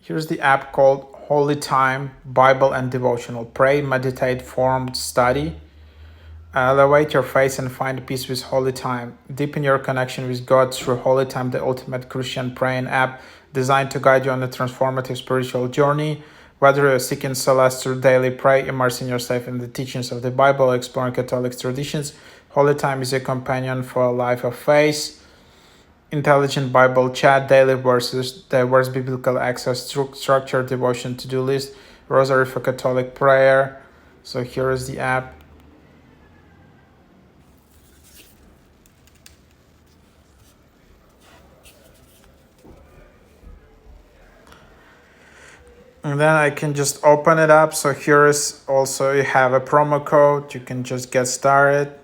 Here's the app called HolyTime Bible and Devotional. Pray, meditate, form, study. Elevate your faith and find peace with HolyTime. Deepen your connection with God through HolyTime, the ultimate Christian praying app designed to guide you on a transformative spiritual journey. Whether you're seeking solace through daily prayer, immersing yourself in the teachings of the Bible, or exploring Catholic traditions, HolyTime is a companion for a life of faith. Intelligent Bible chat, daily verses, diverse biblical access, structured devotion to-do list, rosary for Catholic prayer. So here is the app. And then I can just open it up. So here is also, you have a promo code. You can just get started.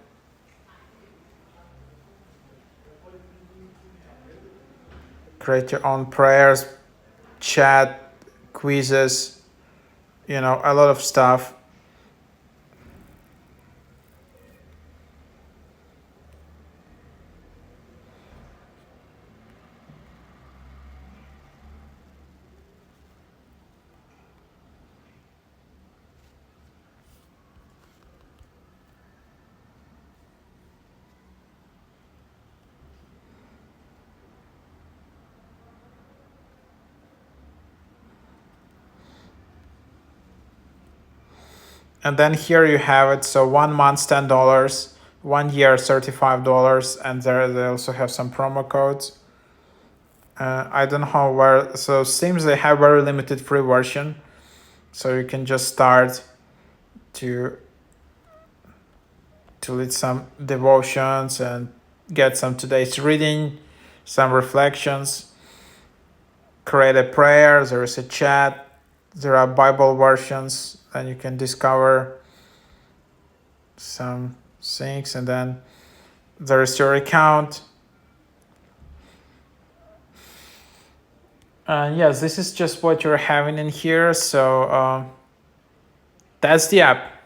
Create your own prayers, chat, quizzes, a lot of stuff. And then here you have it. So 1 month, $10, 1 year, $35. And there they also have some promo codes. I don't know where. So seems they have very limited free version. So you can just start to lead some devotions and get some today's reading, some reflections, create a prayer. There is a chat. There are Bible versions, and you can discover some things. And then there is your account. Yes, this is just what you're having in here. So that's the app.